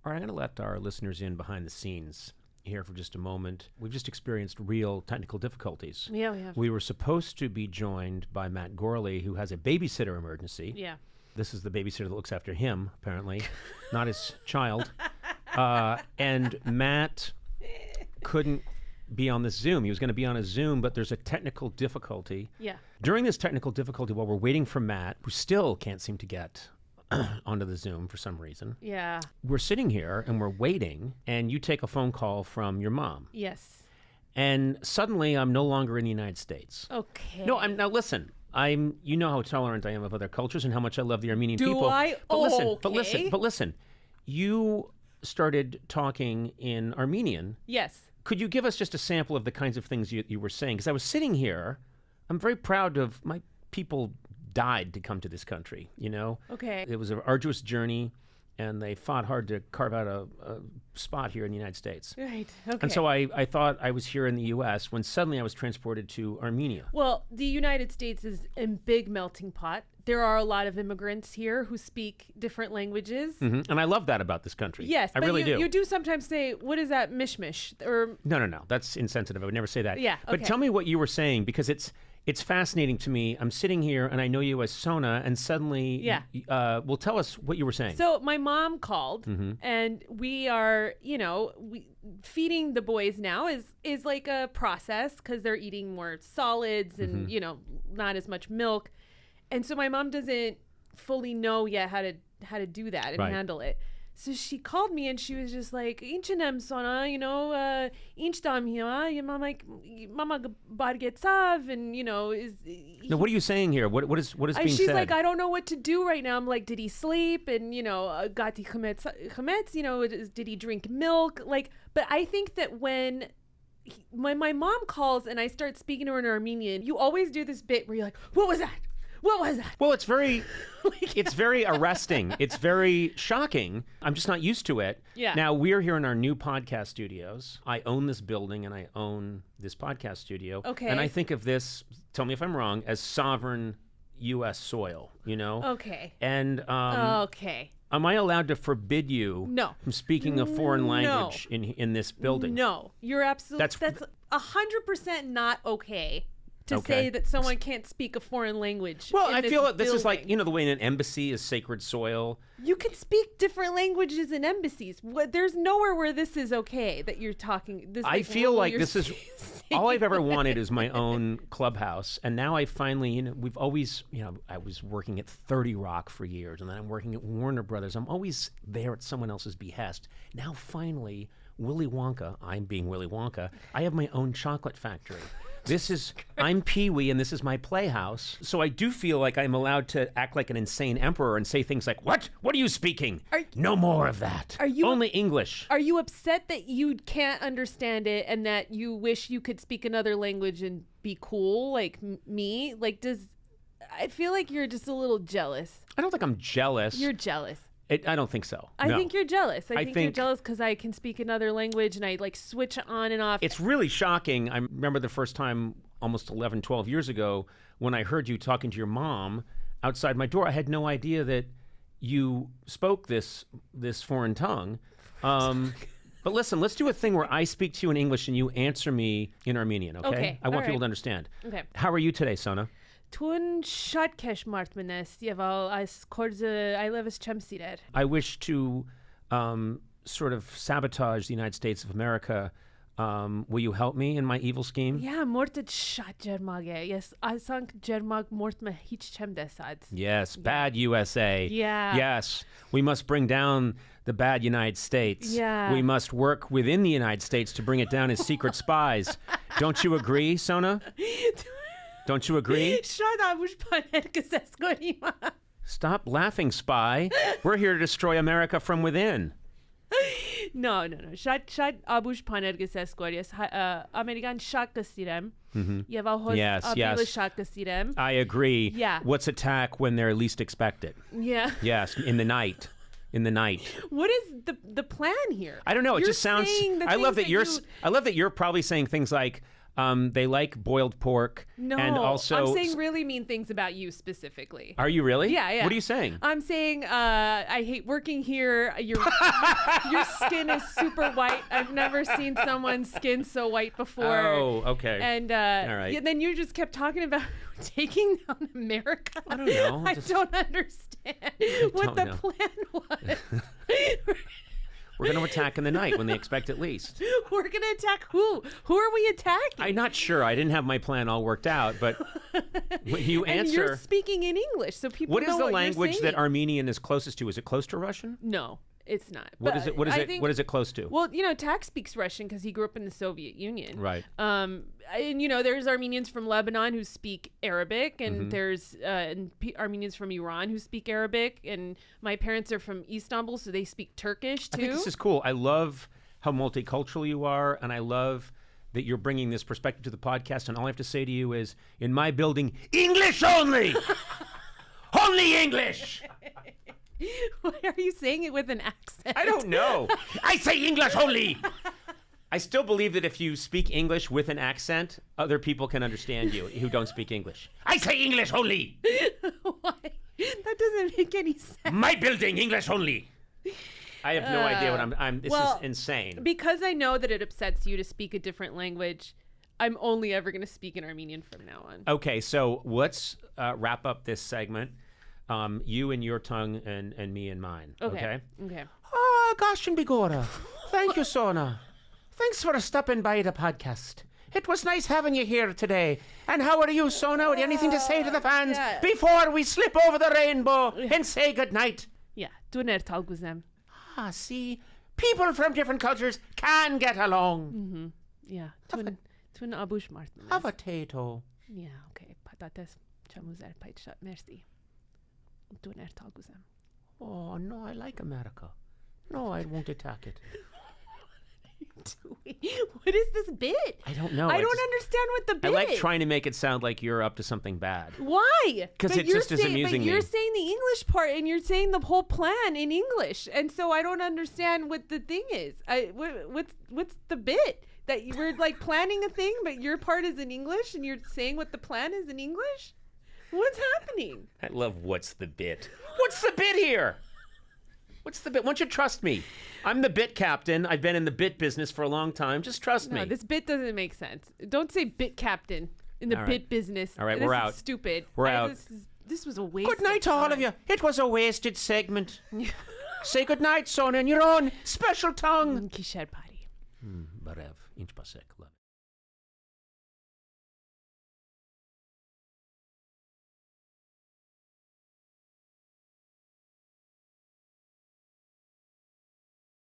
All right, I'm going to let our listeners in behind the scenes here for just a moment. We've just experienced real technical difficulties. Yeah, we have. We were supposed to be joined by Matt Gorley, who has a babysitter emergency. Yeah. This is the babysitter that looks after him, apparently, not his child. And Matt couldn't be on this Zoom. He was going to be on a Zoom, but there's a technical difficulty. Yeah. During this technical difficulty, while we're waiting for Matt, who still can't seem to get onto the Zoom for some reason. Yeah. We're sitting here and we're waiting, and you take a phone call from your mom. Yes. And suddenly I'm no longer in the United States. Okay. No, now listen. You know how tolerant I am of other cultures and how much I love the Armenian people. Do I? But listen. You started talking in Armenian. Yes. Could you give us just a sample of the kinds of things you were saying? Because I was sitting here. I'm very proud of my people died to come to this country, you know? Okay. It was an arduous journey, and they fought hard to carve out a spot here in the United States. Right. Okay. And so I thought I was here in the U.S. when suddenly I was transported to Armenia. Well, the United States is a big melting pot. There are a lot of immigrants here who speak different languages. Mm-hmm. And I love that about this country. Yes, I really do. You do sometimes say, what is that mishmish? Or No. That's insensitive. I would never say that. Yeah, But okay. tell me what you were saying, because it's fascinating to me. I'm sitting here and I know you as Sona, and suddenly, well, tell us what you were saying. So my mom called, Mm-hmm. and we are, feeding the boys now is like a process because they're eating more solids and, Mm-hmm. not as much milk. And so my mom doesn't fully know yet how to do that and Right. handle it. So she called me and she was just like, "Inchinem Sona, inchdam here." And I'm like, "Mama bargetsav," and is. Now, what are you saying here? What is being said? She's like, "I don't know what to do right now." I'm like, "Did he sleep?" And gati chametz, did he drink milk? Like, but I think that when my mom calls and I start speaking to her in Armenian, you always do this bit where you're like, "What was that? What was that?" Well, it's very arresting. It's very shocking. I'm just not used to it. Yeah. Now, we're here in our new podcast studios. I own this building and I own this podcast studio. Okay. And I think of this, tell me if I'm wrong, as sovereign U.S. soil, Okay. And Okay. am I allowed to forbid you No. from speaking a foreign language in this building? No, you're absolutely. That's- That's 100% not okay. To Okay. say that someone can't speak a foreign language. Well, in I feel that this is like, building. the way an embassy is sacred soil. You can speak different languages in embassies. There's nowhere where this is okay that you're talking. I feel like this is saying all I've ever wanted is my own clubhouse. And now I finally, we've always, I was working at 30 Rock for years, and then I'm working at Warner Brothers. I'm always there at someone else's behest. Now finally, Willy Wonka, I'm being Willy Wonka, I have my own chocolate factory. I'm Pee-wee, and this is my playhouse. So I do feel like I'm allowed to act like an insane emperor and say things like, "What? What are you speaking? No more of that. Only English." Are you upset that you can't understand it and that you wish you could speak another language and be cool like me? Like, I feel like you're just a little jealous. I don't think I'm jealous. You're jealous. I don't think so. I think you're jealous. I think you're think- jealous because I can speak another language and I like switch on and off. It's really shocking. I remember the first time almost 11, 12 years ago when I heard you talking to your mom outside my door. I had no idea that you spoke this foreign tongue. But listen, let's do a thing where I speak to you in English and you answer me in Armenian, okay? Okay, I want all people right. to understand. Okay. How are you today, Sona? Tun shadkesh martmanes yeval as korze I live as chemsider. I wish to sort of sabotage the United States of America. Will you help me in my evil scheme? Yeah, mortet shad germage. Yes, I sank germag mortma hich chem desad. Yes, bad USA. Yeah. Yes, we must bring down the bad United States. Yeah. We must work within the United States to bring it down as secret spies. Don't you agree, Sona? Don't you agree? Shad abush panerkes eskorima. Stop laughing, spy. We're here to destroy America from within. No. Shad abush panerkes eskorjes. American shakasirem. Yeval hos Yes. shakasirem. I agree. Yeah. Let's attack when they're least expected. Yeah. Yes, in the night. In the night. What is the plan here? I don't know. It You're just sounds. saying the I love things that you're. I love that you're probably saying things like, They like boiled pork. No, and also, I'm saying really mean things about you specifically. Are you really? Yeah. What are you saying? I'm saying I hate working here. Your skin is super white. I've never seen someone's skin so white before. Oh, okay. And all right. yeah, then you just kept talking about taking down America. I don't know. I don't understand what the plan was. We're going to attack in the night when they expect it least. We're going to attack who? Who are we attacking? I'm not sure. I didn't have my plan all worked out, but when you and answer... you're speaking in English, so people What know is the what language you're that saying. Armenian is closest to? Is it close to Russian? No, it's not. What But is it? What is I it? think- What is it close to? Well, Tak speaks Russian because he grew up in the Soviet Union. Right. And there's Armenians from Lebanon who speak Arabic, and there's Armenians from Iran who speak Arabic, and my parents are from Istanbul, so they speak Turkish too. I think this is cool. I love how multicultural you are, and I love that you're bringing this perspective to the podcast. And all I have to say to you is, in my building, English only, only English. Why are you saying it with an accent? I don't know. I say English only. I still believe that if you speak English with an accent, other people can understand you who don't speak English. I say English only. Why? That doesn't make any sense. My building, English only. I have no idea what I'm. This is insane. Because I know that it upsets you to speak a different language, I'm only ever going to speak in Armenian from now on. Okay, so let's wrap up this segment. You and your tongue, and me and mine. Okay. Oh, gosh and bigora. Thank you, Sona. Thanks for stopping by the podcast. It was nice having you here today. And how are you, Sona? Anything to say to the fans before we slip over the rainbow and say goodnight? Yeah. Döner talguzem. Ah, see, people from different cultures can get along. Yeah. Tun abush martın. A potato. Yeah, okay. Patates chamuzer payçat. Merci. Döner talguzem. Oh, no, I like America. No, I won't attack it. What is this bit? I don't know. I don't understand what the bit I like is. trying to make it sound like you're up to something bad. Why? 'Cause it just is amusing But you're me. saying the English part, and you're saying the whole plan in English, and so I don't understand what the thing is. What's the bit? That we're like planning a thing, but your part is in English, and you're saying what the plan is in English? What's happening? I love what's the bit. What's the bit here? What's the bit? Why don't you trust me? I'm the bit captain. I've been in the bit business for a long time. Just trust me. No, this bit doesn't make sense. Don't say bit captain in the All right. bit business. All right, this we're is out. Stupid. We're out. This was a waste. Good night to all of you. It was a wasted segment. Say good night, Sona, in your own special tongue. Kishar party. Barev, inch pasek, love.